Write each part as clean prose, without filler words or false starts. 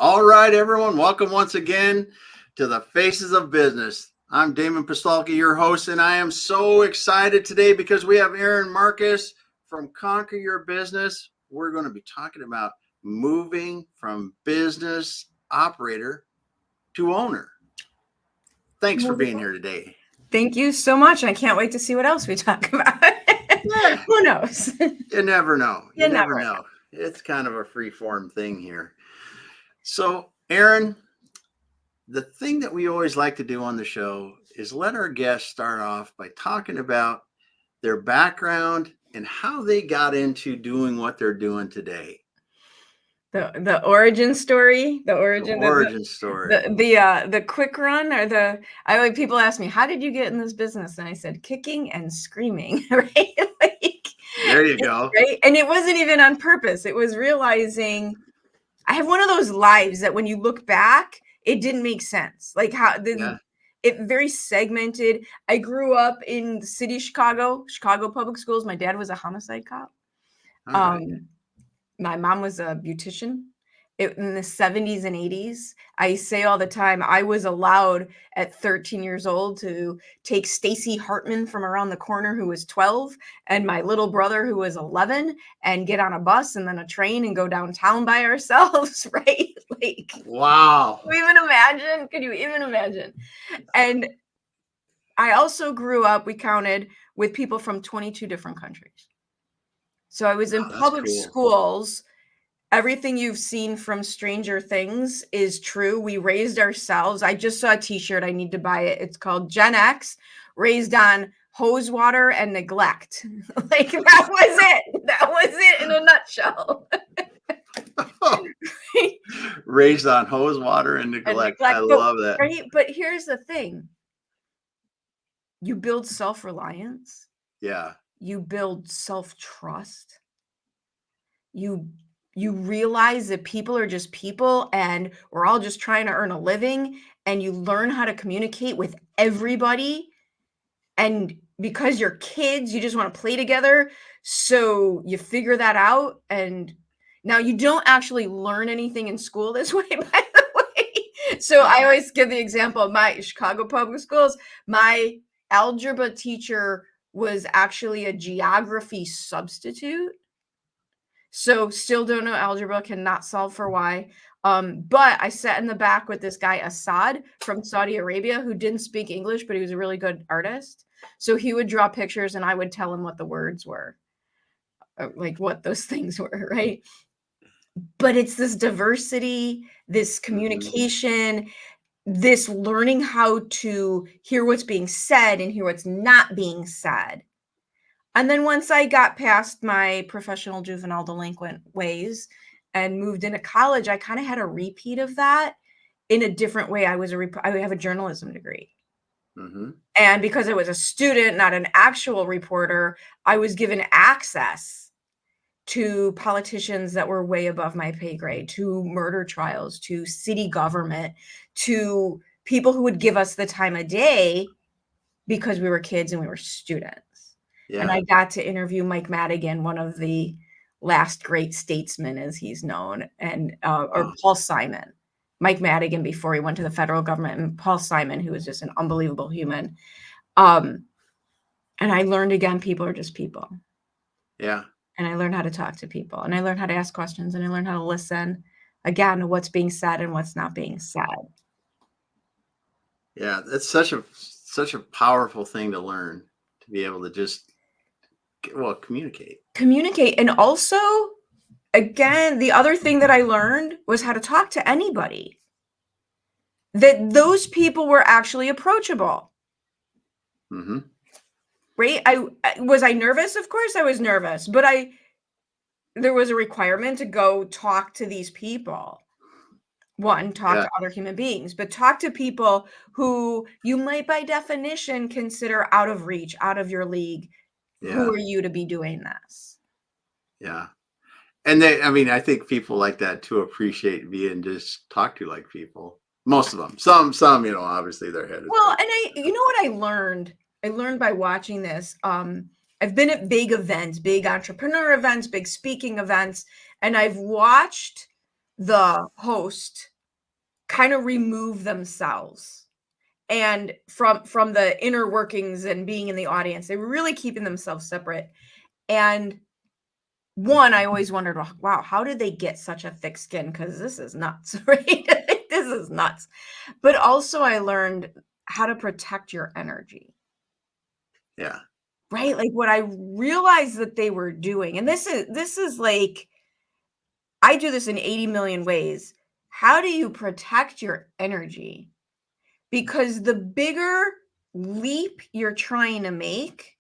All right, everyone. Welcome once again to the Faces of Business. I'm Damon, your host, and I am so excited today because we have Erin Marcus from Conquer Your Business. We're going to be talking about moving from business operator to owner. Thanks for being here today. Thank you so much. I can't wait to see what else we talk about. Who knows? You never know. You never know. It's kind of a free-form thing here. So, Erin, the thing that we always like to do on the show is let our guests start off by talking about their background and how they got into doing what they're doing today. The origin story, the story, the quick run, or people ask me, how did you get in this business? And I said, kicking and screaming, right? There you go. Right. And it wasn't even on purpose. It was realizing I have one of those lives that when you look back, it didn't make sense. Like it very segmented. I grew up in the city of Chicago public schools. My dad was a homicide cop. My mom was a beautician in the 70s and 80s. I say all the time, I was allowed at 13 years old to take Stacy Hartman from around the corner, who was 12, and my little brother, who was 11, and get on a bus and then a train and go downtown by ourselves, right? Like, wow. Could you even imagine? And I also grew up, we counted, with people from 22 different countries. So I was in public schools. Everything you've seen from Stranger Things is true. We raised ourselves. I just saw a t-shirt. I need to buy it. It's called Gen X, raised on hose water and neglect. Like, that was it. That was it in a nutshell. Raised on hose water and neglect. I love that. Right? But here's the thing. You build self-reliance. Yeah. You build self-trust. You realize that people are just people and we're all just trying to earn a living, and you learn how to communicate with everybody. And because you're kids, you just want to play together. So you figure that out. And now you don't actually learn anything in school this way, by the way. So I always give the example of my Chicago public schools. My algebra teacher was actually a geography substitute. So still don't know algebra, cannot solve for y. But I sat in the back with this guy, Assad, from Saudi Arabia, who didn't speak English, but he was a really good artist. So he would draw pictures and I would tell him what the words were, like what those things were, right? But it's this diversity, this communication, this learning how to hear what's being said and hear what's not being said. And then once I got past my professional juvenile delinquent ways and moved into college, I kind of had a repeat of that in a different way. I have a journalism degree. Mm-hmm. And because I was a student, not an actual reporter, I was given access to politicians that were way above my pay grade, to murder trials, to city government, to people who would give us the time of day because we were kids and we were students. Yeah. And I got to interview Mike Madigan, one of the last great statesmen, as he's known, and or Paul Simon. Mike Madigan before he went to the federal government, and Paul Simon, who was just an unbelievable human. And I learned again, people are just people. Yeah. And I learned how to talk to people, and I learned how to ask questions, and I learned how to listen again to what's being said and what's not being said. Yeah, that's such a powerful thing to learn, to be able to just communicate. And also, again, the other thing that I learned was how to talk to anybody, that those people were actually approachable. Mm-hmm. Right? Was I nervous? Of course I was nervous, but there was a requirement to go talk to these people. One, talk to other human beings, but talk to people who you might by definition consider out of reach, out of your league. Yeah. Who are you to be doing this? Yeah. And I think people like that too appreciate being just talked to like people. Most of them. Some, obviously they're headed. Well, and you know what I learned? I learned by watching this. I've been at big events, big entrepreneur events, big speaking events, and I've watched the host kind of remove themselves and from the inner workings and being in the audience. They were really keeping themselves separate. And one, I always wondered, wow, how did they get such a thick skin? Because this is nuts, right? This is nuts. But also I learned how to protect your energy. Yeah. Right? Like what I realized that they were doing, and this is like, I do this in 80 million ways. How do you protect your energy? Because the bigger leap you're trying to make,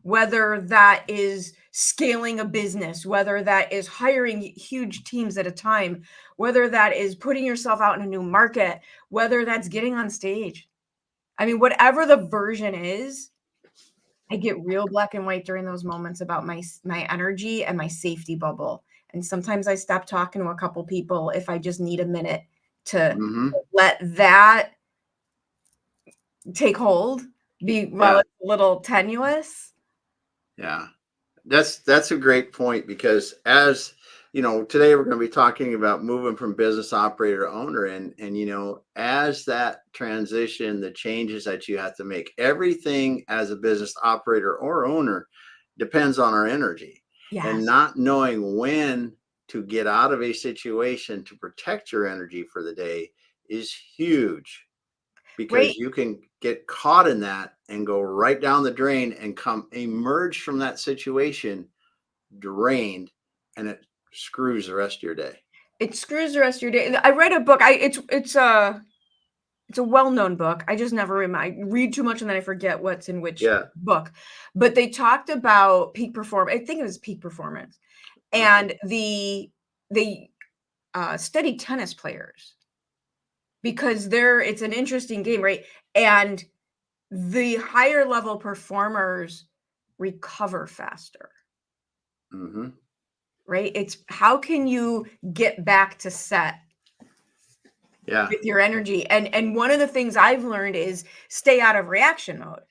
whether that is scaling a business, whether that is hiring huge teams at a time, whether that is putting yourself out in a new market, whether that's getting on stage. I mean, whatever the version is, I get real black and white during those moments about my energy and my safety bubble. And sometimes I stop talking to a couple people if I just need a minute to let that take hold, while it's a little tenuous. Yeah. That's a great point, because as today we're going to be talking about moving from business operator to owner, and as that transition, the changes that you have to make, everything as a business operator or owner depends on our energy. And Yes. not knowing when to get out of a situation to protect your energy for the day is huge, Right. because you can get caught in that and go right down the drain and emerge from that situation drained, and it screws the rest of your day. It screws the rest of your day. I read a book. It's a well-known book. I just never I read too much and then I forget what's in which Yeah. book. But they talked about peak performance. I think it was peak performance. Okay. And they studied tennis players because it's an interesting game, right? And the higher level performers recover faster, Mm-hmm. right? It's how can you get back to set Yeah. with your energy? And one of the things I've learned is stay out of reaction mode.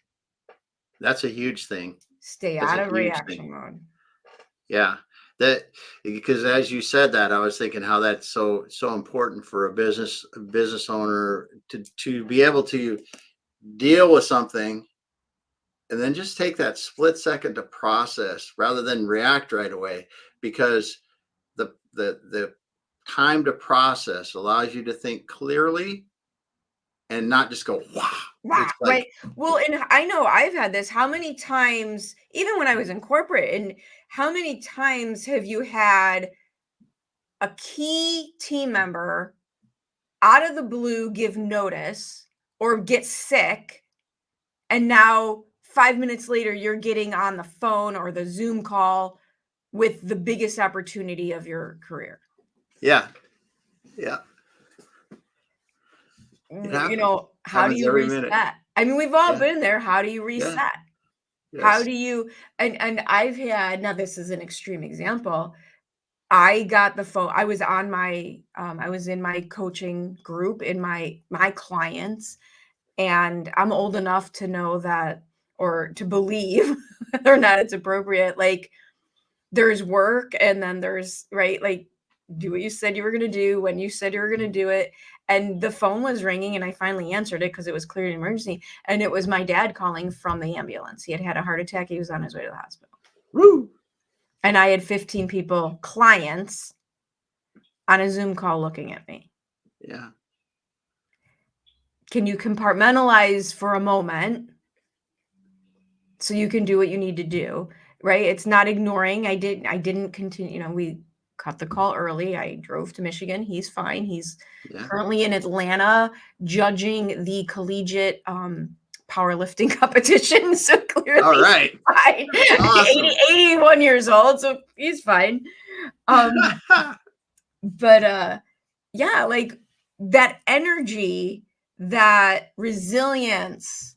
That's a huge thing. Stay That's out a of huge thing. reaction mode. Yeah. Because as you said that, I was thinking how that's so important for a business owner to be able to deal with something and then just take that split second to process rather than react right away, because the time to process allows you to think clearly and not just go wow. Wow, It's like, right. Well, and I know I've had this. How many times, even when I was in corporate, and how many times have you had a key team member out of the blue give notice or get sick, and now 5 minutes later you're getting on the phone or the Zoom call with the biggest opportunity of your career? yeah, yeah, it You happens. know, how do Happens you every minute. reset? I mean, we've all Yeah, been there. How do you yeah, reset? How yes, do you and I've had, now this is an extreme example. I got the phone. I was on my I was in my coaching group in my clients, and I'm old enough to know that, or to believe whether or not it's appropriate. Like, there's work and then there's, right, like, do what you said you were going to do when you said you were going to do it. And the phone was ringing and I finally answered it because it was clearly an emergency, and it was my dad calling from the ambulance. He had had a heart attack. He was on his way to the hospital. woo, And I had 15 people, clients, on a Zoom call looking at me. yeah, Can you compartmentalize for a moment so you can do what you need to do, right? It's not ignoring. I didn't continue, we cut the call early. I drove to Michigan. He's fine. He's yeah. currently in Atlanta judging the collegiate powerlifting competition. So clearly All right, he's fine. that's awesome. 81 years old, so he's fine. But yeah, like, that energy, that resilience,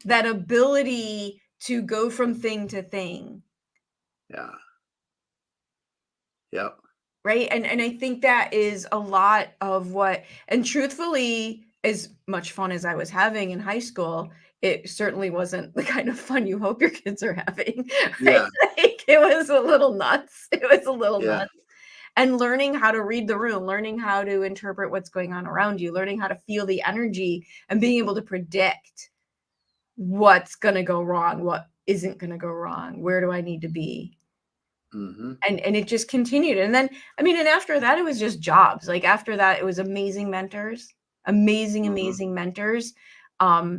that ability to go from thing to thing, Yeah, yep, right? And I think that is a lot of what, and truthfully, as much fun as I was having in high school, it certainly wasn't the kind of fun you hope your kids are having, right? yeah, Like, it was a little nuts. It was a little yeah, nuts. and learning how to read the room, learning how to interpret what's going on around you, learning how to feel the energy and being able to predict what's going to go wrong, what isn't going to go wrong, where do I need to be. And it just continued. And then, I mean, and after that, it was just jobs. Like after that, it was amazing mentors, amazing mentors. I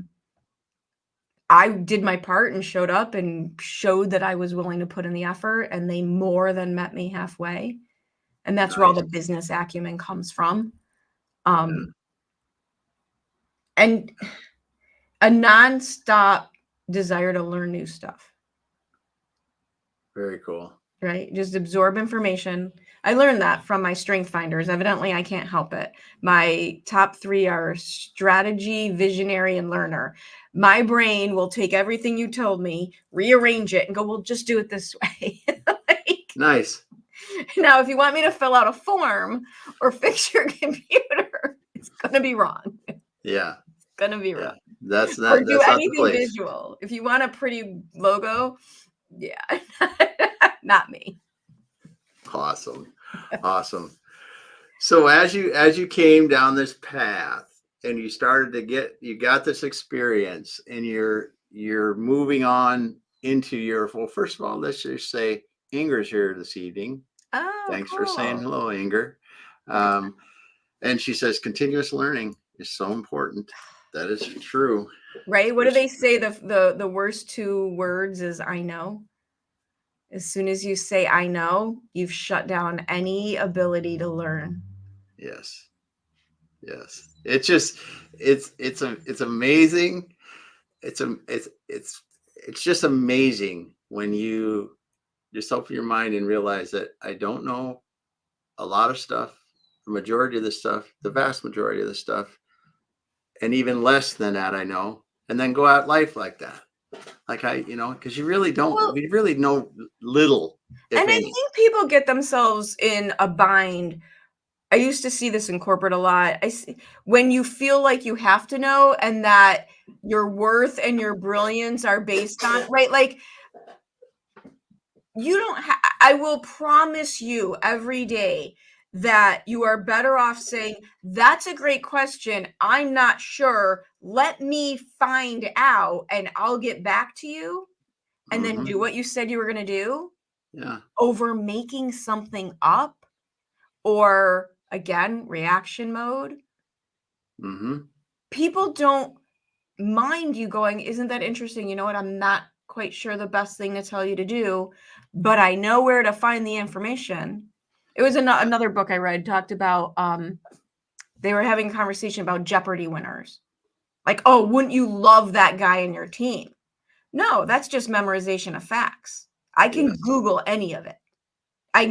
did my part and showed up and showed that I was willing to put in the effort, and they more than met me halfway. And that's where all the business acumen comes from. And a nonstop desire to learn new stuff. Very cool. Right? Just absorb information. I learned that from my strength finders. Evidently, I can't help it. My top 3 are strategy, visionary, and learner. My brain will take everything you told me, rearrange it, and go, well, just do it this way. Like, nice. Now, if you want me to fill out a form or fix your computer, it's going to be wrong. Yeah. It's going to be wrong. That's or not, do that's anything not the place. visual. If you want a pretty logo, yeah, not me. Awesome. So as you came down this path and you started to you got this experience and you're moving on into well, first of all, let's just say Inger's here this evening. Oh, thanks cool. for saying hello, Inger. And she says continuous learning is so important. That is true. Right? What do they say? The worst 2 words is I know. As soon as you say I know, you've shut down any ability to learn. Yes. It's just it's amazing. It's just amazing when you just open your mind and realize that I don't know a lot of stuff, the majority of the stuff, the vast majority of the stuff, and even less than that I know, and then go out life like that. Like because you really don't, we really know little. And I think people get themselves in a bind. I used to see this in corporate a lot. I see when you feel like you have to know and that your worth and your brilliance are based on, right? Like you don't I will promise you every day that you are better off saying, that's a great question. I'm not sure. Let me find out and I'll get back to you. And then do what you said you were going to do. Yeah. Over making something up or again, reaction mode. People don't mind you going, isn't that interesting? You know what? I'm not quite sure the best thing to tell you to do, but I know where to find the information. It was another book I read talked about, they were having a conversation about Jeopardy winners. Like, oh, wouldn't you love that guy in your team? No, that's just memorization of facts. I can Google any of it. I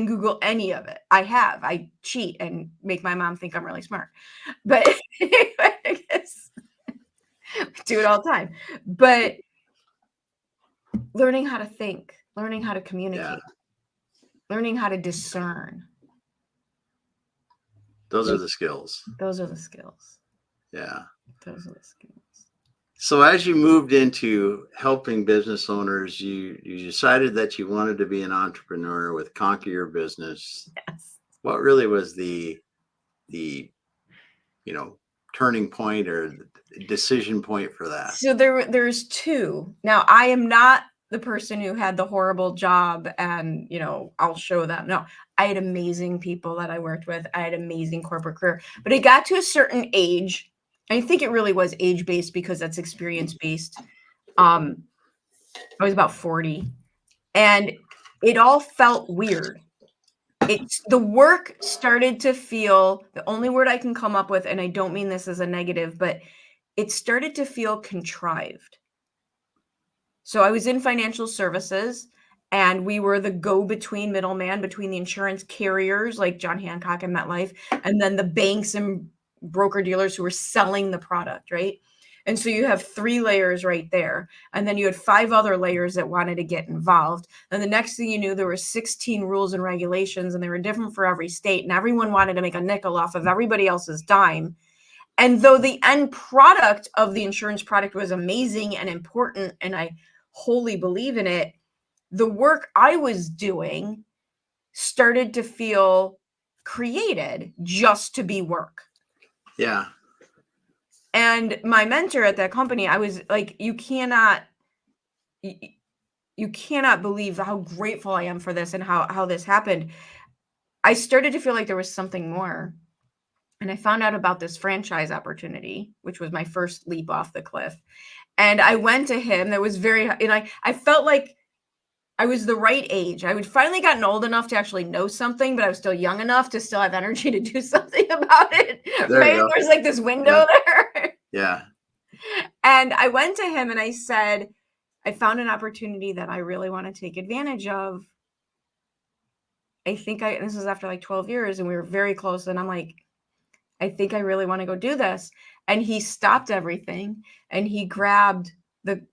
cheat and make my mom think I'm really smart. But I guess do it all the time. But learning how to think, learning how to communicate, learning how to discern. Those are the skills. Yeah. Those are the skills. So as you moved into helping business owners, you decided that you wanted to be an entrepreneur with Conquer Your Business. Yes. What really was the turning point or decision point for that? So there's 2. Now, I am not the person who had the horrible job and, I'll show them. No, I had amazing people that I worked with. I had amazing corporate career, but it got to a certain age. I think it really was age-based because that's experience-based. I was about 40 and it all felt weird. The work started to feel, the only word I can come up with, and I don't mean this as a negative, but it started to feel contrived. So I was in financial services and we were the go-between middleman between the insurance carriers like John Hancock and MetLife, and then the banks and broker dealers who were selling the product, right? And so you have 3 layers right there. And then you had 5 other layers that wanted to get involved. And the next thing you knew, there were 16 rules and regulations, and they were different for every state. And everyone wanted to make a nickel off of everybody else's dime. And though the end product of the insurance product was amazing and important, and I wholly believe in it, the work I was doing started to feel created just to be work. Yeah. And my mentor at that company, I was like, you cannot believe how grateful I am for this and how this happened. I started to feel like there was something more. And I found out about this franchise opportunity, which was my first leap off the cliff. And I went to him. That was and I felt like I was the right age. I would finally gotten old enough to actually know something, but I was still young enough to still have energy to do something about it. There Right? you go. There's like this window Yeah. there. Yeah. And I went to him and I said, I found an opportunity that I really want to take advantage of. This was after like 12 years and we were very close. And I'm like, I think I really want to go do this. And he stopped everything and he grabbed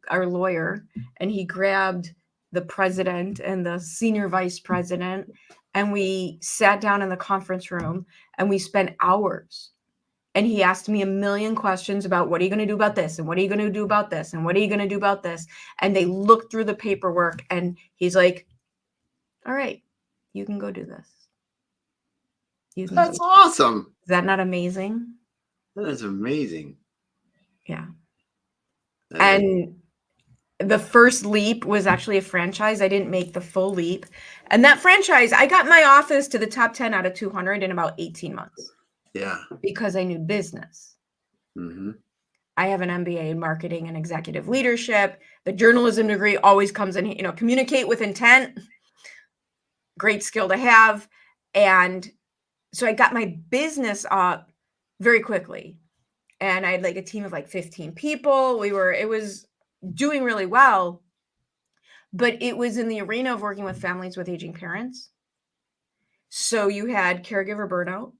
our lawyer and he grabbed the president and the senior vice president. And we sat down in the conference room and we spent hours. And he asked me a million questions about what are you going to do about this? And what are you going to do about this? And what are you going to do about this? And they looked through the paperwork and he's like, all right, you can go do this. That's awesome. Is that not amazing? That is amazing. Yeah. And the first leap was actually a franchise. I didn't make the full leap. And that franchise, I got my office to the top 10 out of 200 in about 18 months. Yeah. Because I knew business. Mm-hmm. I have an MBA in marketing and executive leadership. The journalism degree always comes in, communicate with intent. Great skill to have. And so I got my business up very quickly. And I had like a team of like 15 people. It was doing really well, but it was in the arena of working with families with aging parents. So you had caregiver burnout.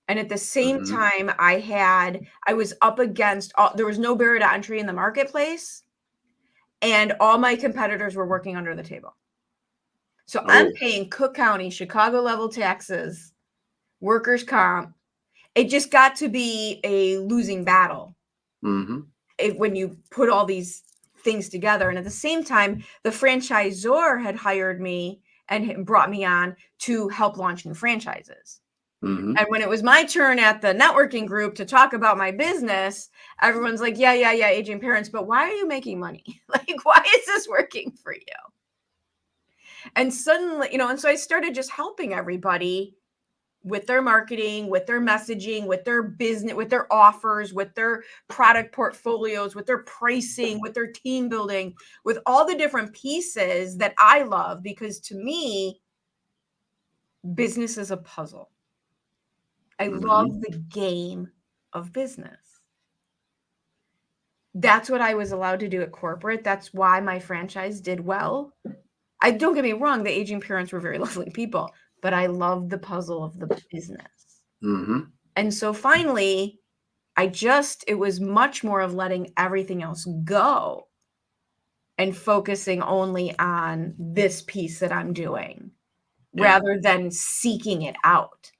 And at the same time, I was up against, there was no barrier to entry in the marketplace. And all my competitors were working under the table. So I'm paying Cook County, Chicago level taxes, workers' comp. It just got to be a losing battle. When you put all these things together. And at the same time, the franchisor had hired me and brought me on to help launch new franchises. And when it was my turn at the networking group to talk about my business, everyone's like, yeah, aging parents, but why are you making money? Like, why is this working for you? And suddenly, and so I started just helping everybody with their marketing, with their messaging, with their business, with their offers, with their product portfolios, with their pricing, with their team building, with all the different pieces that I love, because to me, business is a puzzle. I love the game of business. That's what I was allowed to do at corporate. That's why my franchise did well. Don't get me wrong, the aging parents were very lovely people, but I loved the puzzle of the business. And so finally, it was much more of letting everything else go and focusing only on this piece that I'm doing rather than seeking it out.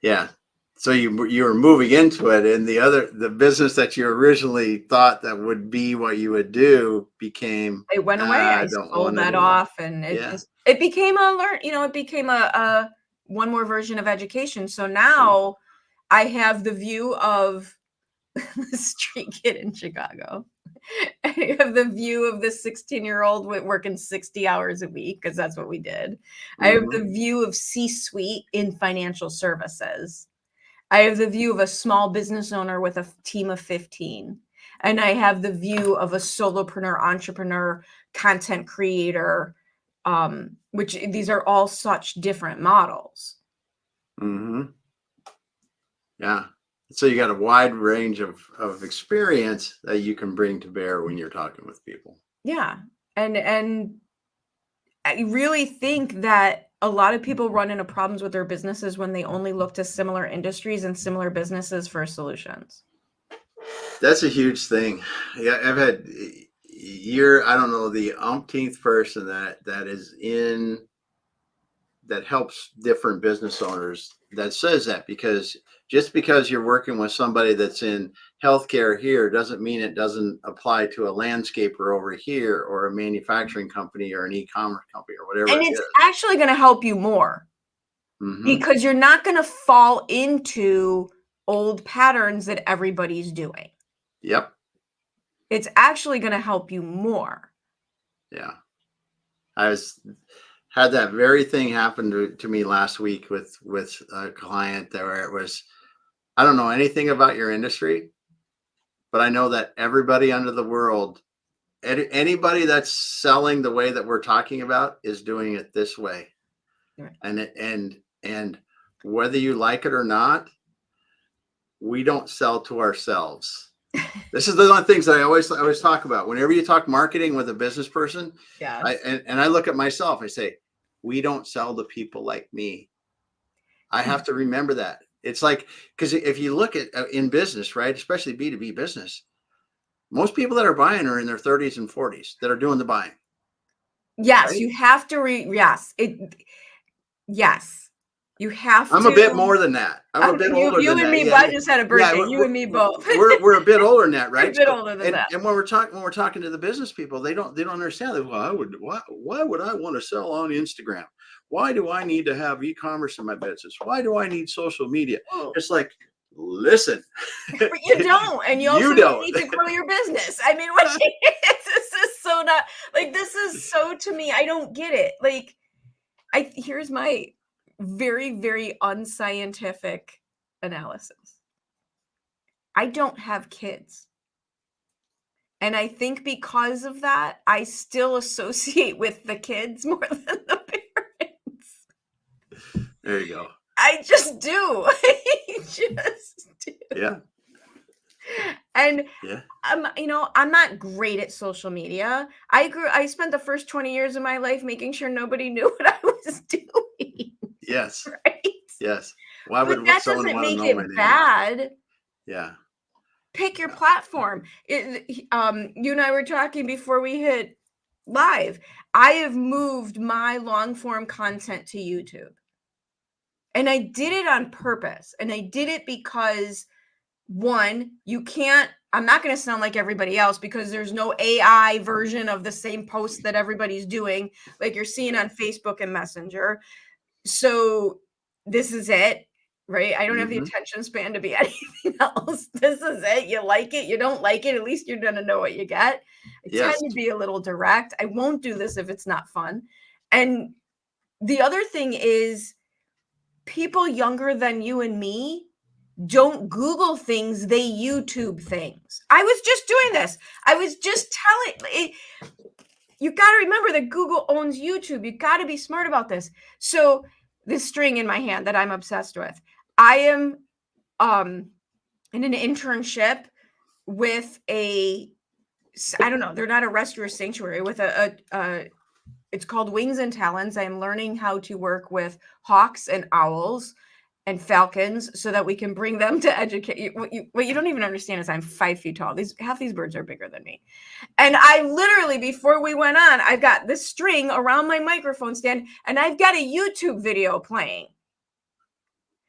Yeah. So you were moving into it, and the business that you originally thought that would be what you would do became. It went away. I sold that off, and it became it became a one more version of education. So now I have the view of the street kid in Chicago. I have the view of the 16-year-old working 60 hours a week, because that's what we did. I have the view of C-suite in financial services. I have the view of a small business owner with a team of 15. And I have the view of a solopreneur, entrepreneur, content creator, which these are all such different models. Yeah. So you got a wide range of experience that you can bring to bear when you're talking with people. Yeah. And I really think that a lot of people run into problems with their businesses when they only look to similar industries and similar businesses for solutions. That's a huge thing. Yeah, I've had I don't know, the umpteenth person that helps different business owners that says that, because just because you're working with somebody that's in healthcare here doesn't mean it doesn't apply to a landscaper over here, or a manufacturing company, or an e-commerce company, or whatever. And it's actually going to help you more. Mm-hmm. because you're not going to fall into old patterns that everybody's doing. Yep. It's actually going to help you more. Yeah. Had that very thing happen to me last week with a client there where it was, I don't know anything about your industry, but I know that everybody under the world, anybody that's selling the way that we're talking about is doing it this way. Right. And whether you like it or not, we don't sell to ourselves. This is the one of the things that I always talk about. Whenever you talk marketing with a business person, Yes. I look at myself, I say, we don't sell to people like me. I have to remember that. It's like, because if you look at in business, right, especially B2B business, most people that are buying are in their 30s and 40s that are doing the buying. Yes, Right? you have to yes. You have I'm to. a bit more than that. I'm a bit older you than and that. me, Yeah, but I just had a yeah. birthday. You and me both. We're a bit older than that, We're a right? bit So, older than that. and when we're talking to the business people, they don't understand that. Well, why would I want to sell on Instagram? Why do I need to have e-commerce in my business? Why do I need social media? Oh, It's like, listen, but you don't, and you also you don't don't. need to grow your business. I mean, what this is so not like this is so to me. I don't get it. Like, here's my very, very unscientific analysis. I don't have kids. And I think because of that, I still associate with the kids more than the parents. There you go. I just do. I just do. Yeah. And Yeah. I'm not great at social media. I spent the first 20 years of my life making sure nobody knew what I was doing. Yes. Right? Yes. Why But would that someone doesn't want to make know my it name? bad. Yeah. Pick your platform. You and I were talking before we hit live. I have moved my long form content to YouTube. And I did it on purpose. And I did it because one, I'm not going to sound like everybody else because there's no AI version of the same post that everybody's doing, like you're seeing on Facebook and Messenger. So this is it, right? I don't have the Mm-hmm. attention span to be anything else. This is it. You like it, you don't like it. At least you're going to know what you get. I tend Yes. to be a little direct. I won't do this if it's not fun. And the other thing is, people younger than you and me don't Google things, they YouTube things. I was just doing this. I was just telling you got to remember that Google owns YouTube. You got to be smart about this. So this string in my hand that I'm obsessed with. I am in an internship with I don't know, they're not a rescue or sanctuary, with it's called Wings and Talons. I am learning how to work with hawks and owls and falcons so that we can bring them to educate you. What you don't even understand is I'm 5 feet tall. Half these birds are bigger than me. And I literally, before we went on, I've got this string around my microphone stand and I've got a YouTube video playing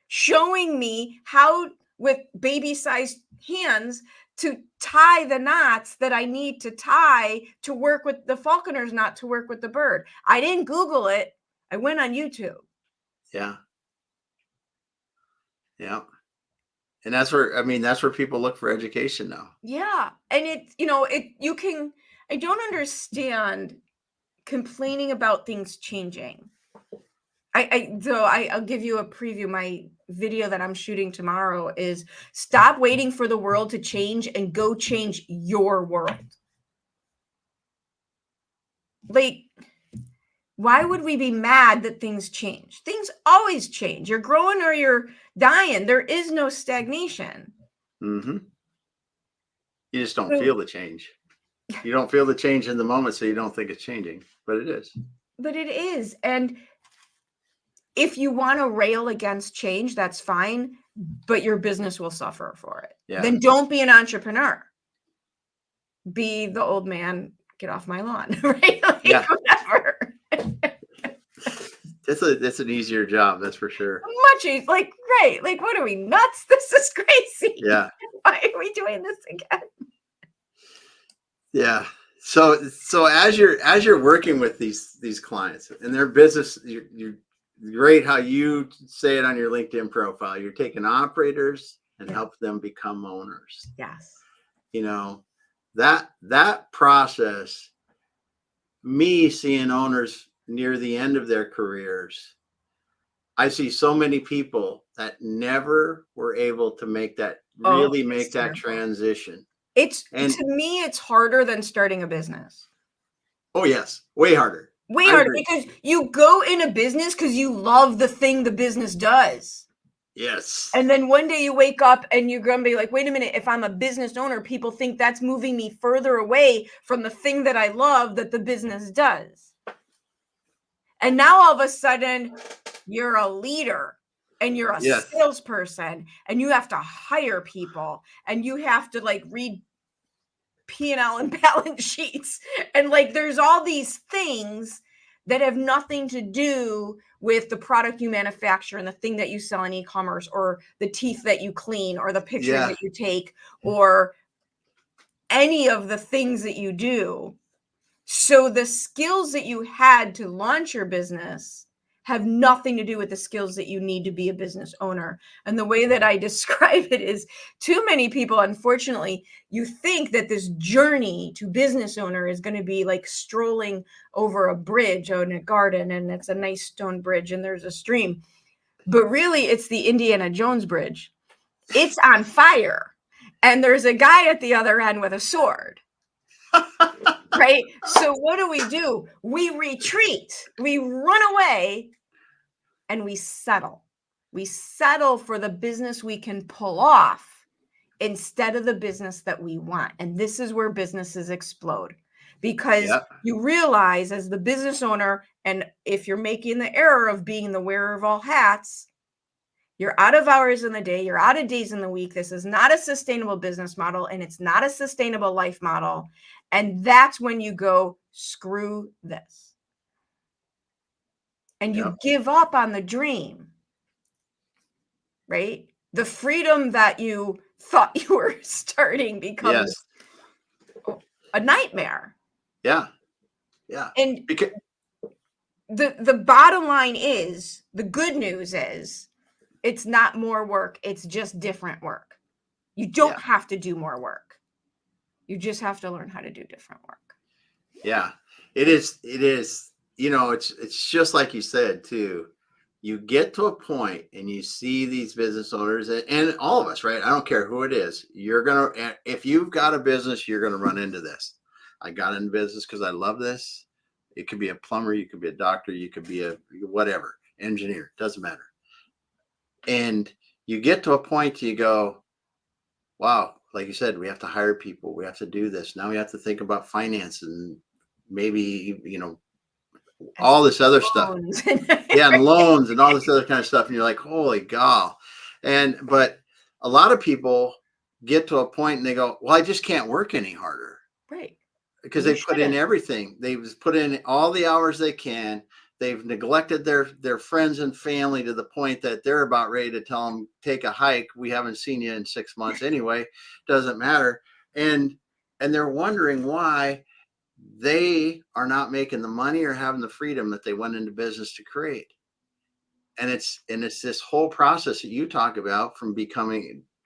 showing me how, with baby-sized hands, to tie the knots that I need to tie to work with the falconer's knot to work with the bird. I didn't Google it. I went on YouTube. Yeah. Yeah. And that's where people look for education now. Yeah. And I don't understand complaining about things changing. I'll give you a preview. My video that I'm shooting tomorrow is stop waiting for the world to change and go change your world. Like, why would we be mad that things change? Things always change. You're growing or you're dying. There is no stagnation. Mm-hmm. You just don't feel the change. You don't feel the change in the moment, so you don't think it's changing, but it is. But it is. And if you want to rail against change, that's fine, but your business will suffer for it. Yeah. Then don't be an entrepreneur. Be the old man, get off my lawn, right? Like, Yeah. whatever. It's an easier job, that's for sure. Much easier. Like, right. Like, what are we, nuts? This is crazy. Yeah. Why are we doing this again? Yeah. So as you're working with these clients and their business, great how you say it on your LinkedIn profile. You're taking operators and Yeah. help them become owners. Yes. You know, that process, me seeing owners near the end of their careers, I see so many people that never were able to make that Oh, really it's make that terrible. transition. It's And to me, it's harder than starting a business. oh yes, way harder. Way I harder agree. because you go in a business because you love the thing the business does. Yes. And then one day you wake up and you're going to be like, wait a minute, if I'm a business owner, people think that's moving me further away from the thing that I love that the business does. And now all of a sudden you're a leader and you're a Yes. salesperson and you have to hire people and you have to like read P&L and balance sheets. And like there's all these things that have nothing to do with the product you manufacture and the thing that you sell in e-commerce or the teeth that you clean or the pictures Yeah. that you take or any of the things that you do. So the skills that you had to launch your business have nothing to do with the skills that you need to be a business owner. And the way that I describe it is too many people, unfortunately, you think that this journey to business owner is going to be like strolling over a bridge in a garden and it's a nice stone bridge and there's a stream. But really, it's the Indiana Jones bridge. It's on fire. And there's a guy at the other end with a sword. Right? So what do? We retreat, we run away, and we settle. We settle for the business we can pull off instead of the business that we want. And this is where businesses explode because Yeah. you realize as the business owner, and if you're making the error of being the wearer of all hats, you're out of hours in the day, you're out of days in the week. This is not a sustainable business model and it's not a sustainable life model. And that's when you go, screw this. And you Yep. give up on the dream, right? The freedom that you thought you were starting becomes Yes. a nightmare. Yeah. Yeah. And Because the bottom line is, the good news is, it's not more work, it's just different work. You yeah. don't have to do more work. You just have to learn how to do different work. Yeah. It is. It's just like you said too. You get to a point and you see these business owners and all of us, right? I don't care who it is. If you've got a business, you're going to run into this. I got into business because I love this. It could be a plumber, you could be a doctor, you could be a whatever, engineer, doesn't matter. And you get to a point you go, wow, like you said, we have to hire people. We have to do this. Now we have to think about finance and maybe, all this other stuff. Loans. Yeah, and loans and all this other kind of stuff. And you're like, holy God. But a lot of people get to a point and they go, well, I just can't work any harder. Right. Because You they put in shouldn't. everything. They've put in all the hours they can. They've neglected their friends and family to the point that they're about ready to tell them, take a hike. We haven't seen you in 6 months anyway. Doesn't matter. And they're wondering why they are not making the money or having the freedom that they went into business to create. And it's this whole process that you talk about from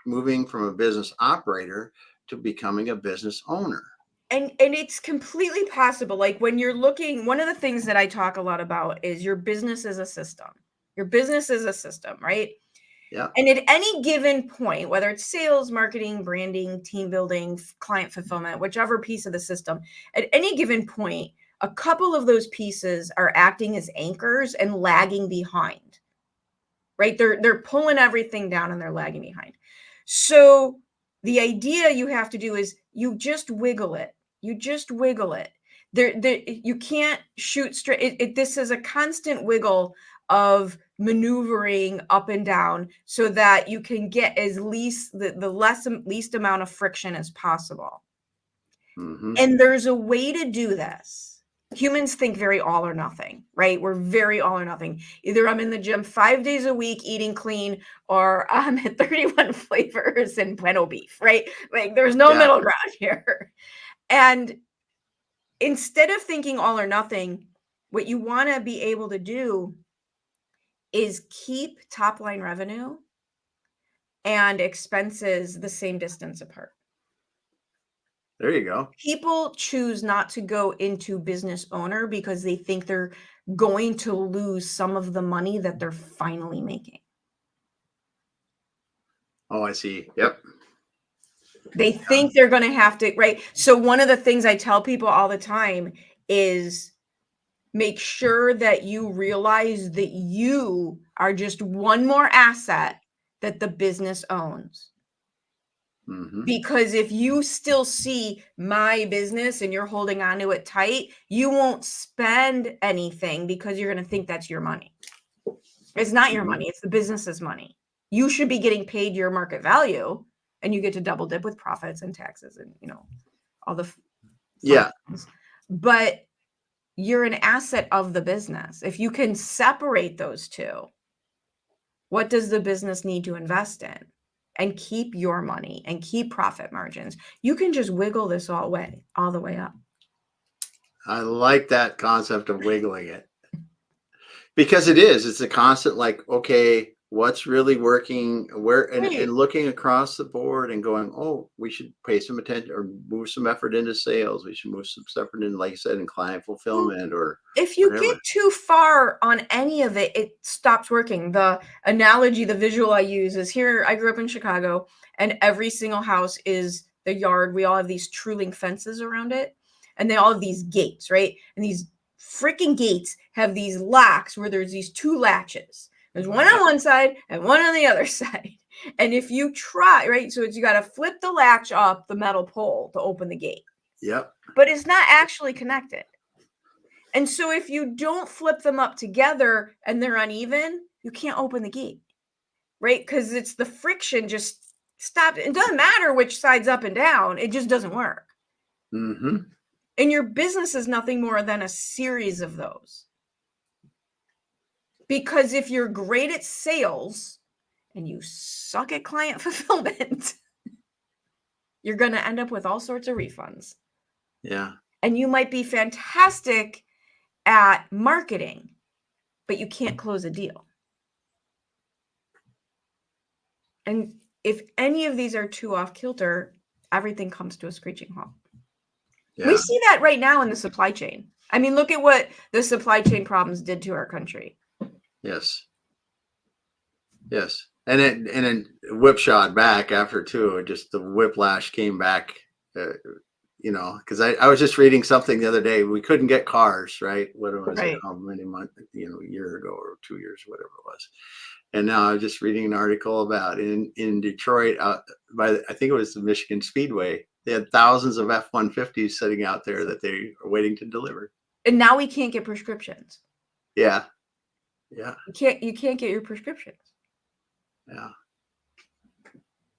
moving from a business operator to becoming a business owner. And it's completely possible. Like when you're looking, one of the things that I talk a lot about is your business is a system. Your business is a system, right? Yeah. And at any given point, whether it's sales, marketing, branding, team building, client fulfillment, whichever piece of the system, at any given point, a couple of those pieces are acting as anchors and lagging behind, right? They're pulling everything down and they're lagging behind. So the idea you have to do is you just wiggle it. You just wiggle it. You can't shoot straight. This is a constant wiggle of maneuvering up and down so that you can get as least least amount of friction as possible. Mm-hmm. And there's a way to do this. Humans think very all or nothing, right? We're very all or nothing. Either I'm in the gym 5 days a week eating clean, or I'm at 31 flavors and bueno beef, right? Like there's no middle ground here. And instead of thinking all or nothing, what you want to be able to do is keep top line revenue and expenses the same distance apart. There you go. People choose not to go into business owner because they think they're going to lose some of the money that they're finally making. Oh, I see. Yep. They think they're going to have to, right? So one of the things I tell people all the time is make sure that you realize that you are just one more asset that the business owns. Mm-hmm. Because if you still see my business and you're holding on to it tight, you won't spend anything because you're going to think that's your money. It's not your money. It's the business's money. You should be getting paid your market value, and you get to double dip with profits and taxes and, all the Yeah. things. But you're an asset of the business. If you can separate those two, what does the business need to invest in? And keep your money and keep profit margins. You can just wiggle this all the way up. I like that concept of wiggling it. Because it's a constant, like, okay, what's really working where, and looking across the board and going, oh, we should pay some attention or move some effort into sales. We should move some effort in, like you said, in client fulfillment or if you whatever. get too far on any of it, it stops working. The analogy, the visual I use is here. I grew up in Chicago, and every single house is the yard. We all have these true-link fences around it, and they all have these gates, right? And these freaking gates have these locks where there's these two latches. There's one on one side and one on the other side. And if you try, right, so you got to flip the latch up the metal pole to open the gate. Yep. But it's not actually connected. And so if you don't flip them up together and they're uneven, you can't open the gate, right? Because it's the friction just stopped. It doesn't matter which side's up and down. It just doesn't work. Mm-hmm. And your business is nothing more than a series of those. Because if you're great at sales and you suck at client fulfillment, you're going to end up with all sorts of refunds. Yeah. And you might be fantastic at marketing, but you can't close a deal. And if any of these are too off kilter, everything comes to a screeching halt. Yeah. We see that right now in the supply chain. I mean, look at what the supply chain problems did to our country. Yes. Yes. And it whipshot back after too. Just the whiplash came back, because I was just reading something the other day. We couldn't get cars, right? What was it? How many months, a year ago or 2 years, whatever it was. And now I'm just reading an article about in Detroit, I think it was the Michigan Speedway. They had thousands of F-150s sitting out there that they are waiting to deliver. And now we can't get prescriptions. Yeah. Yeah. You can't get your prescriptions. Yeah.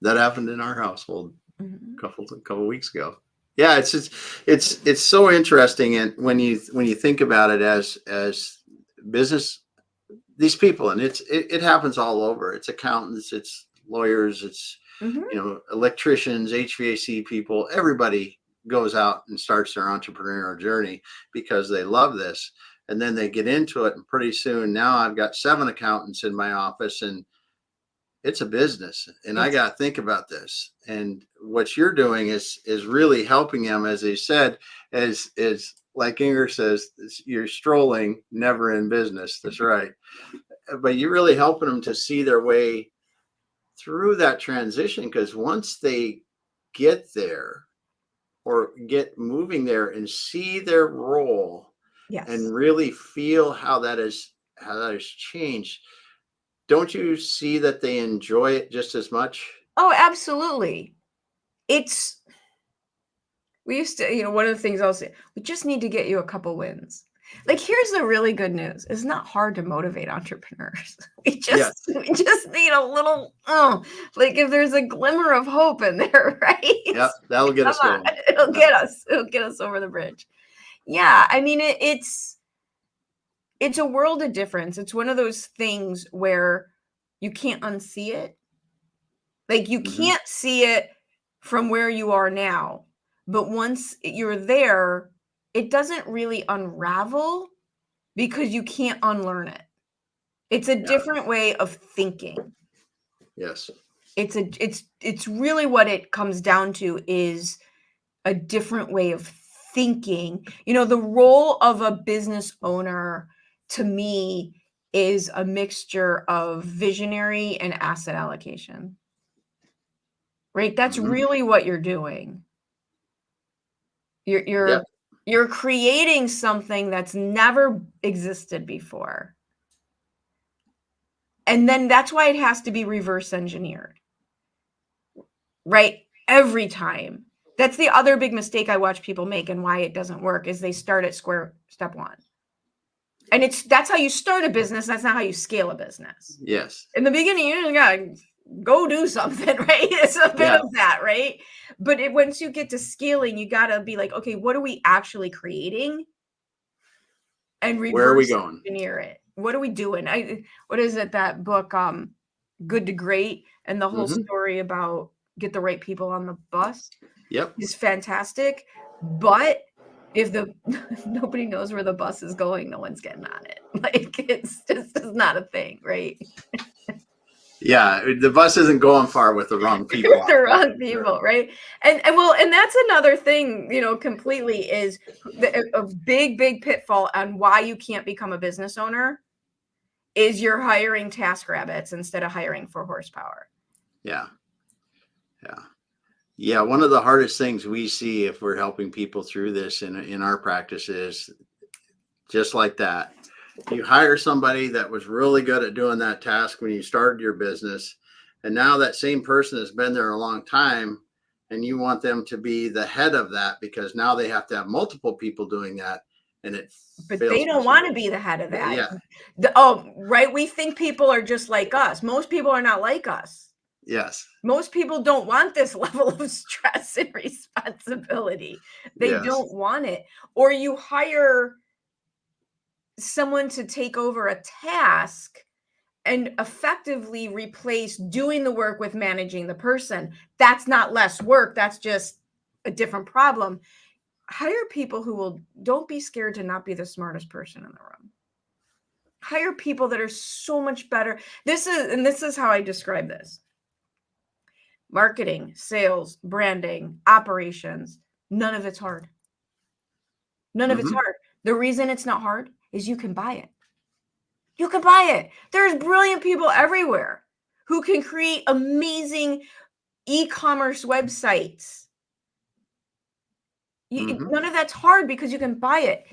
That happened in our household a couple weeks ago. Yeah, it's so interesting, and when you think about it as business, these people, and it happens all over. It's accountants, it's lawyers, it's electricians, HVAC people. Everybody goes out and starts their entrepreneurial journey because they love this, and then they get into it, and pretty soon now I've got 7 accountants in my office, and it's a business, and I got to think about this. And what you're doing is really helping them, as they said, is like Inger says, you're strolling, never in business. That's right. But you're really helping them to see their way through that transition, because once they get there or get moving there and see their role, and really feel how that has changed, don't you see that they enjoy it just as much? Oh, absolutely. We used to, one of the things I'll say, we just need to get you a couple wins. Like, here's the really good news. It's not hard to motivate entrepreneurs. We just need a little, like if there's a glimmer of hope in there, right? Yep, that'll get us going. It'll get us over the bridge. Yeah, I mean, it's a world of difference. It's one of those things where you can't unsee it. Like, you can't see it from where you are now. But once you're there, it doesn't really unravel because you can't unlearn it. It's a different way of thinking. Yes. It's really what it comes down to is a different way of thinking. The role of a business owner to me is a mixture of visionary and asset allocation. Right? That's really what you're doing. You're creating something that's never existed before. And then that's why it has to be reverse engineered. Right? Every time. That's the other big mistake I watch people make, and why it doesn't work is they start at step one. And that's how you start a business. That's not how you scale a business. Yes. In the beginning, you just gotta go do something, right? It's a bit of that, right? But once you get to scaling, you gotta be like, okay, what are we actually creating? And Where are we reverse going? engineer it. What are we doing? What is it, that book, Good to Great, and the whole story about get the right people on the bus? Yep. Is fantastic. But if nobody knows where the bus is going, no one's getting on it. Like, it's not a thing, right? Yeah, the bus isn't going far with the wrong people. The wrong people, right? And that's another thing, completely is a big pitfall on why you can't become a business owner is you're hiring task rabbits instead of hiring for horsepower. Yeah. One of the hardest things we see if we're helping people through this in our practice is just like that. You hire somebody that was really good at doing that task when you started your business, and now that same person has been there a long time, and you want them to be the head of that because now they have to have multiple people doing that, but they don't want to be the head of that. Yeah. Right. We think people are just like us. Most people are not like us. Yes. Most people don't want this level of stress and responsibility. They don't want it. Or you hire someone to take over a task and effectively replace doing the work with managing the person. That's not less work. That's just a different problem. Hire people who don't be scared to not be the smartest person in the room. Hire people that are so much better. This is how I describe this. Marketing, sales, branding, operations, none of it's hard. None of it's hard. The reason it's not hard is you can buy it. You can buy it. There's brilliant people everywhere who can create amazing e-commerce websites. None of that's hard because you can buy it.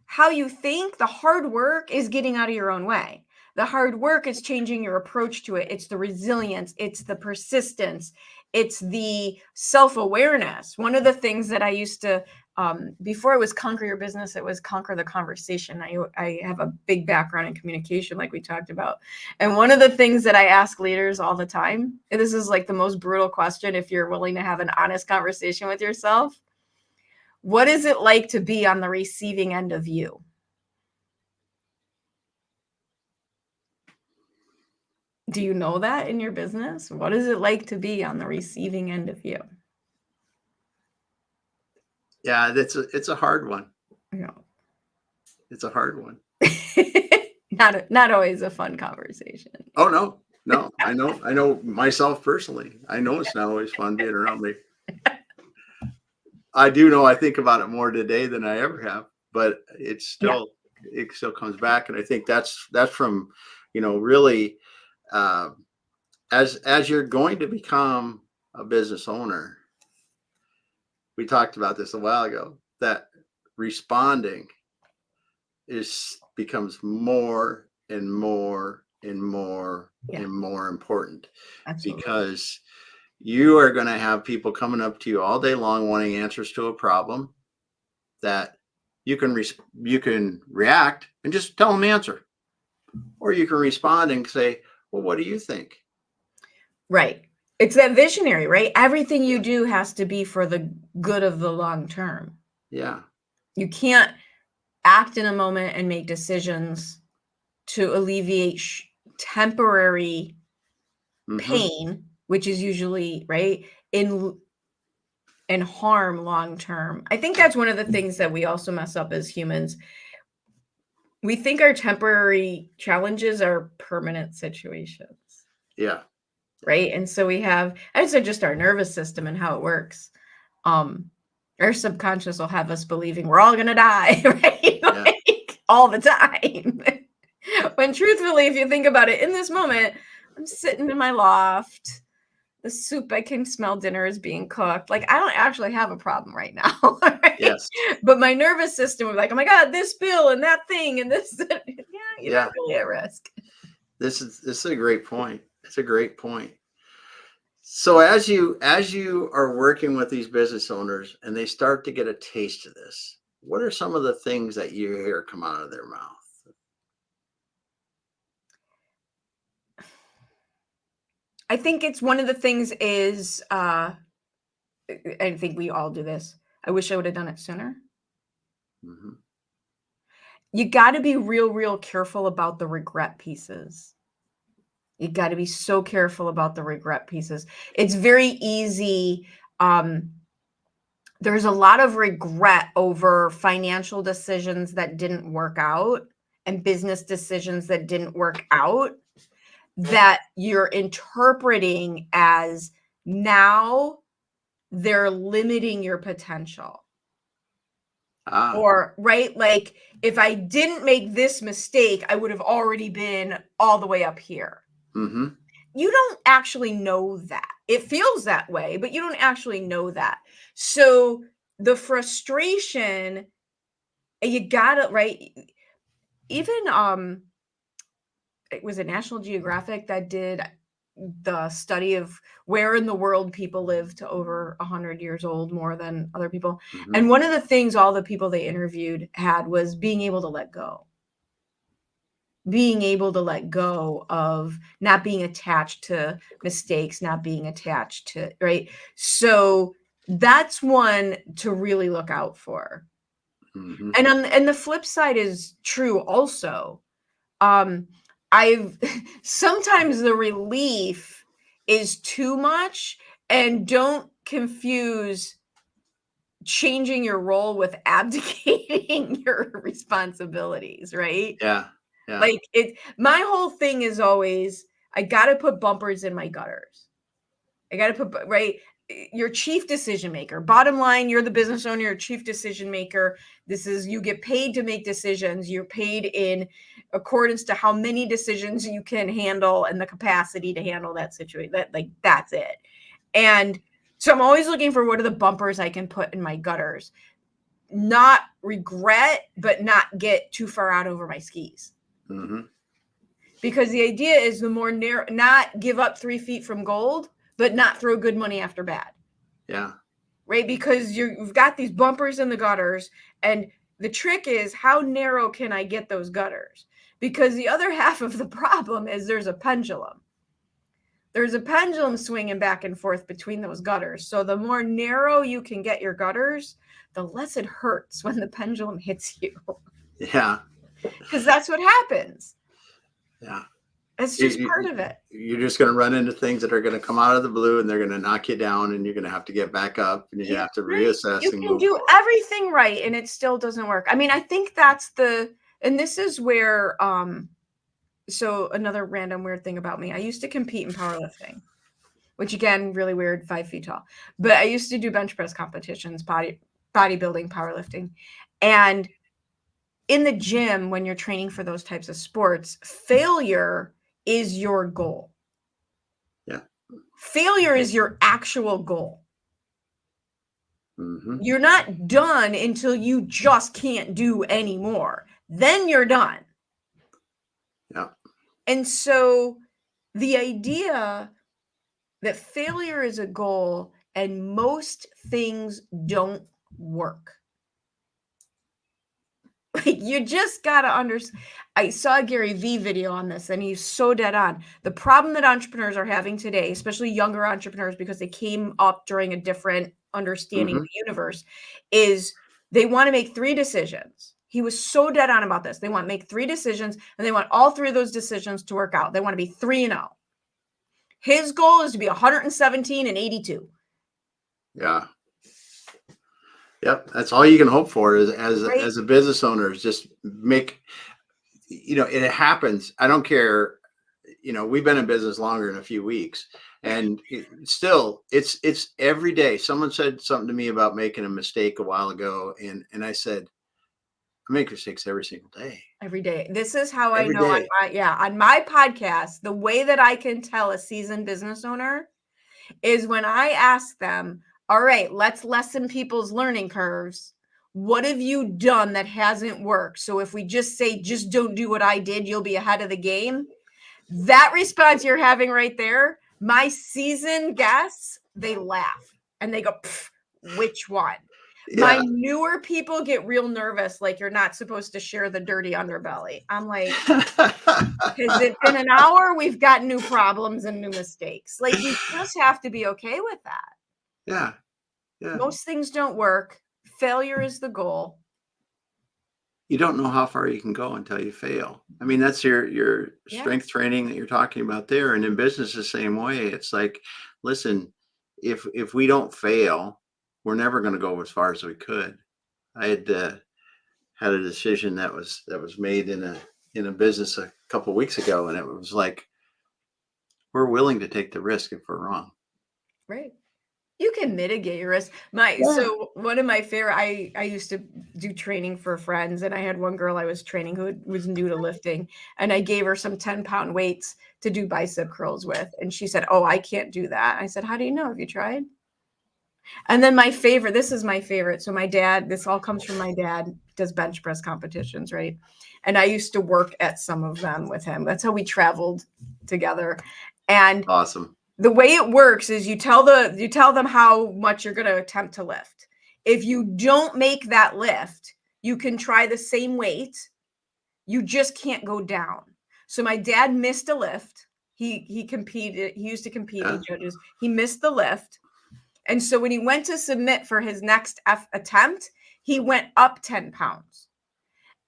How you think, the hard work is getting out of your own way. The hard work is changing your approach to it. It's the resilience. It's the persistence. It's the self-awareness. One of the things that I used to, before it was Conquer Your Business, it was Conquer the Conversation. I have a big background in communication, like we talked about. And one of the things that I ask leaders all the time, and this is like the most brutal question if you're willing to have an honest conversation with yourself. What is it like to be on the receiving end of you? Do you know that in your business? What is it like to be on the receiving end of you? Yeah, it's a hard one. Yeah. It's a hard one. Not always a fun conversation. Oh, no. I know myself personally. I know it's not always fun being around me. I do know I think about it more today than I ever have, but it still comes back. And I think that's from, really, as you're going to become a business owner, we talked about this a while ago, that responding becomes more and more and more and more important. Absolutely. Because you are going to have people coming up to you all day long wanting answers to a problem that you can react and just tell them the answer, or you can respond and say, well, what do you think? Right. It's that visionary, right? Everything you do has to be for the good of the long term. Yeah. You can't act in a moment and make decisions to alleviate temporary pain, which is usually right and harm long term. I think that's one of the things that we also mess up as humans. We think our temporary challenges are permanent situations, Yeah. right? And so we have, I would say, just our nervous system and how it works. Our subconscious will have us believing we're all gonna die, right? Yeah. Like all the time. When truthfully, if you think about it, in this moment, I'm sitting in my loft. The soup, I can smell dinner is being cooked. Like, I don't actually have a problem right now, right? Yes. But my nervous system was like, oh my God, this bill and that thing and this. Yeah, you're Yeah. not really at risk. This is a great point. It's a great point. So as you are working with these business owners and they start to get a taste of this, what are some of the things that you hear come out of their mouth? I think it's one of the things is, I think we all do this. I wish I would have done it sooner. Hmm. You got to be real careful about the regret pieces. You got to be so careful about the regret pieces. It's very easy. There's a lot of regret over financial decisions that didn't work out and business decisions that didn't work out that you're interpreting as now they're limiting your potential. Ah. Or, right? Like, if I didn't make this mistake, I would have already been all the way up here. Mm-hmm. You don't actually know that. It feels that way, but you don't actually know that. So the frustration, you gotta, right? Even it was a National Geographic that did the study of where in the world people live to over 100 years old more than other people. Mm-hmm. And one of the things all the people they interviewed had was being able to let go. Being able to let go of not being attached to mistakes, not being attached to, right? So that's one to really look out for. Mm-hmm. And the flip side is true also. I've sometimes the relief is too much, and don't confuse changing your role with abdicating your responsibilities, right? Yeah. Yeah. Like, my whole thing is always, I got to put bumpers in my gutters. I got to put, right? Your chief decision maker. Bottom line, you're the business owner, your chief decision maker. This is, you get paid to make decisions. You're paid in accordance to how many decisions you can handle and the capacity to handle that situation. That's it. And so I'm always looking for what are the bumpers I can put in my gutters. Not regret, but not get too far out over my skis. Mm-hmm. Because the idea is the more narrow, not give up 3 feet from gold, but not throw good money after bad. Yeah. Right? Because you've got these bumpers in the gutters, and the trick is, how narrow can I get those gutters? Because the other half of the problem is there's a pendulum. There's a pendulum swinging back and forth between those gutters. So the more narrow you can get your gutters, the less it hurts when the pendulum hits you. Yeah. Because that's what happens. Yeah. It's just part of it. You're just going to run into things that are going to come out of the blue, and they're going to knock you down, and you're going to have to get back up, and you're going to have to reassess You and can move do forward. everything right and it still doesn't work. I mean, I think and this is where, so another random weird thing about me, I used to compete in powerlifting, which again, really weird, 5 feet tall. But I used to do bench press competitions, bodybuilding, powerlifting. And in the gym, when you're training for those types of sports, failure is your goal. Yeah. Failure is your actual goal. Mm-hmm. You're not done until you just can't do anymore. Then you're done. Yeah. And so the idea that failure is a goal and most things don't work. Like, you just got to understand. I saw a Gary Vee video on this, and he's so dead on. The problem that entrepreneurs are having today, especially younger entrepreneurs, because they came up during a different understanding of Mm-hmm. the universe, is they want to make 3 decisions. He was so dead on about this. They want to make 3 decisions, and they want all 3 of those decisions to work out. They want to be 3-0. His goal is to be 117 and 82. Yeah. Yep. That's all you can hope for is Right? as a business owner is just make it happens. I don't care. We've been in business longer than a few weeks, and it's every day. Someone said something to me about making a mistake a while ago, and I said, I make mistakes every single day. Every day. This is how I Every know day. on my podcast, the way that I can tell a seasoned business owner is when I ask them, all right, let's lessen people's learning curves. What have you done that hasn't worked? So if we just say, just don't do what I did, you'll be ahead of the game. That response you're having right there, my seasoned guests, they laugh and they go, which one? My newer people get real nervous, like you're not supposed to share the dirty underbelly. I'm like, because it's in an hour, we've got new problems and new mistakes. Like, you just have to be okay with that. Yeah. Most things don't work. Failure is the goal. You don't know how far you can go until you fail. I mean, that's your strength training that you're talking about there. And in business, the same way. It's like, listen, if we don't fail, we're never going to go as far as we could. I had a decision that was made in a business a couple of weeks ago, and it was like, we're willing to take the risk if we're wrong. Right. You can mitigate your risk. So one of my favorite, I used to do training for friends, and I had one girl I was training who was new to lifting, and I gave her some 10-pound weights to do bicep curls with. And she said, oh, I can't do that. I said, how do you know? Have you tried? And then this is my favorite. So my dad, this all comes from my dad, does bench press competitions, right? And I used to work at some of them with him. That's how we traveled together. And awesome. The way it works is you tell them how much you're going to attempt to lift. If you don't make that lift, you can try the same weight. You just can't go down. So my dad missed a lift. He competed. He used to compete in judges. He missed the lift. And so when he went to submit for his next attempt, he went up 10 pounds.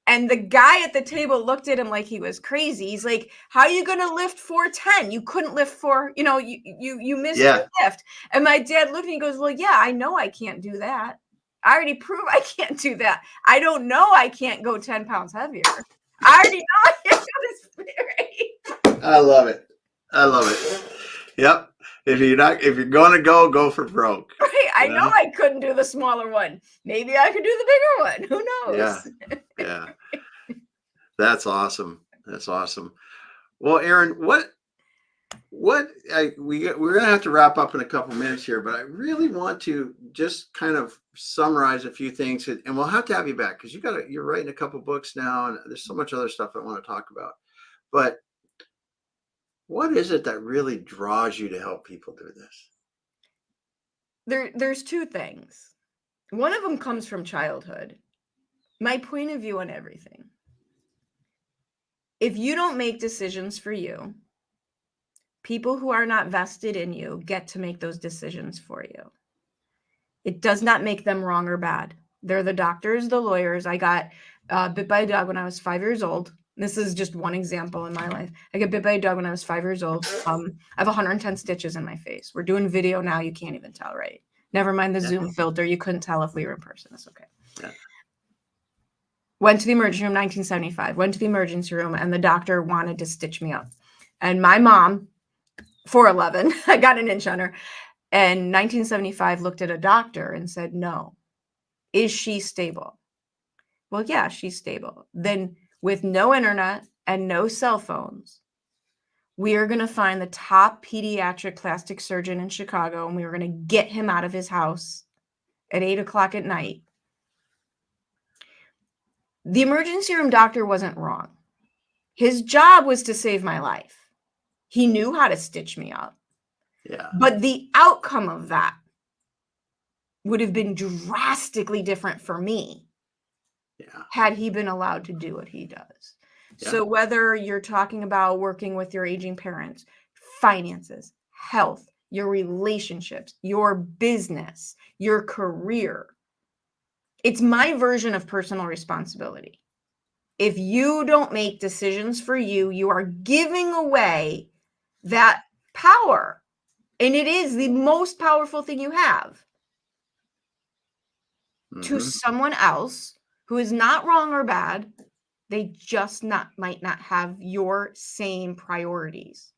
And the guy at the table looked at him like he was crazy. He's like, how are you going to lift 410? You couldn't lift you missed your lift. And my dad looked at me and goes, well, yeah, I know I can't do that. I already proved I can't do that. I don't know I can't go 10 pounds heavier. I already know I can't go this big. I love it. Yep. If you're going to go for broke. Right. I know I couldn't do the smaller one. Maybe I could do the bigger one. Who knows? Yeah. That's awesome. Well, Erin, we're going to have to wrap up in a couple minutes here, but I really want to just kind of summarize a few things, and we'll have to have you back because you're writing a couple books now, and there's so much other stuff I want to talk about. But what is it that really draws you to help people do this? There's two things. One of them comes from childhood. My point of view on everything. If you don't make decisions for you, people who are not vested in you get to make those decisions for you. It does not make them wrong or bad. They're the doctors, the lawyers. I got bit by a dog when I was 5 years old. This is just one example in my life. I got bit by a dog when I was 5 years old. I have 110 stitches in my face. We're doing video now. You can't even tell, right? Never mind the Zoom filter. You couldn't tell if we were in person. It's okay. Yeah. Went to the emergency room, 1975. Went to the emergency room, and the doctor wanted to stitch me up. And my mom, 4'11", I got an inch on her, and 1975 looked at a doctor and said, no. Is she stable? Well, yeah, she's stable. Then with no internet and no cell phones, we are going to find the top pediatric plastic surgeon in Chicago, and we were going to get him out of his house at 8:00 at night. The emergency room doctor wasn't wrong. His job was to save my life. He knew how to stitch me up. Yeah. But the outcome of that would have been drastically different for me had he been allowed to do what he does. Yeah. So whether you're talking about working with your aging parents, finances, health, your relationships, your business, your career, it's my version of personal responsibility. If you don't make decisions for you, you are giving away that power. And it is the most powerful thing you have to someone else who is not wrong or bad, They just might not have your same priorities.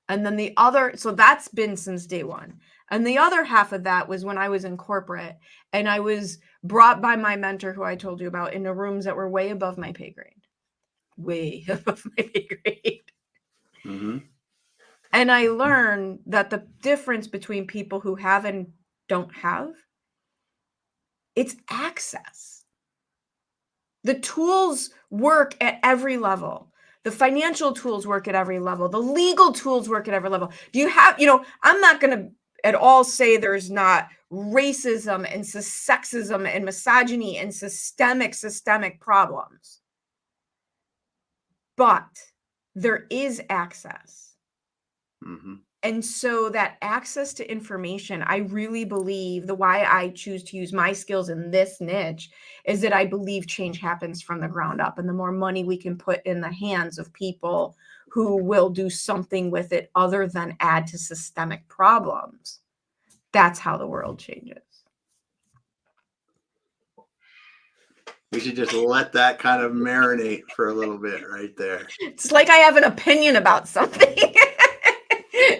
And then the other, so that's been since day one. And the other half of that was when I was in corporate and I was brought by my mentor, who I told you about, into rooms that were way above my pay grade, way above my pay grade. Mm-hmm. And I learned that the difference between people who have and don't have, it's access. The tools work at every level. The financial tools work at every level. The legal tools work at every level. Do you have, I'm not going to at all say there's not racism and sexism and misogyny and systemic problems. But there is access. Mm-hmm. And so that access to information, I really believe the why I choose to use my skills in this niche is that I believe change happens from the ground up. And the more money we can put in the hands of people who will do something with it other than add to systemic problems, that's how the world changes. We should just let that kind of marinate for a little bit right there. It's like I have an opinion about something.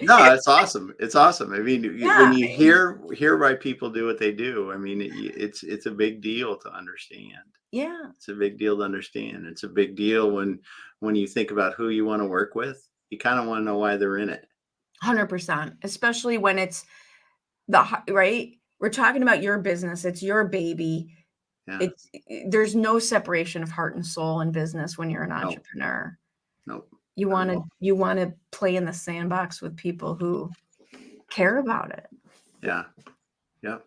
No, it's awesome. It's awesome. I mean, Yeah. when you hear why people do what they do, I mean, it's a big deal to understand. Yeah. It's a big deal to understand. It's a big deal when you think about who you want to work with. You kind of want to know why they're in it. 100%, especially when it's right. We're talking about your business. It's your baby. Yeah. There's no separation of heart and soul in business when you're an entrepreneur. Nope. You want to play in the sandbox with people who care about it. Yeah. Yep.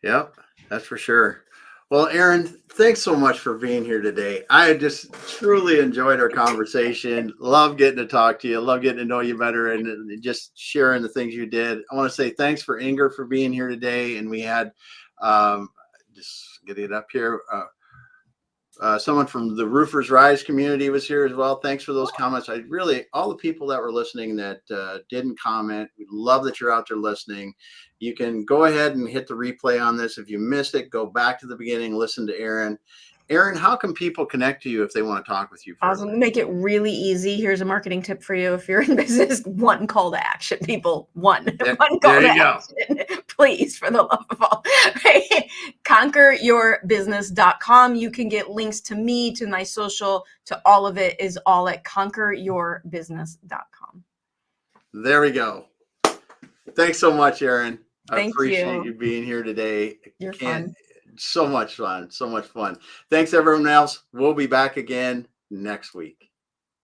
Yep. That's for sure. Well, Erin, thanks so much for being here today. I just truly enjoyed our conversation. Love getting to talk to you. Love getting to know you better and just sharing the things you did. I want to say thanks for Inger for being here today. And we had, just get it up here. Someone from the Roofers Rise community was here as well. Thanks for those comments. All the people that were listening that didn't comment, we love that you're out there listening. You can go ahead and hit the replay on this. If you missed it, go back to the beginning, listen to Erin. Erin, how can people connect to you if they want to talk with you further? Awesome. Make it really easy. Here's a marketing tip for you. If you're in business, one call to action, people. One call to action. Please, for the love of all. Right? ConquerYourBusiness.com. You can get links to me, to my social, to all of it is all at ConquerYourBusiness.com. There we go. Thanks so much, Erin. I Thank appreciate you being here today. You're fun. So much fun. So much fun. Thanks, everyone else. We'll be back again next week.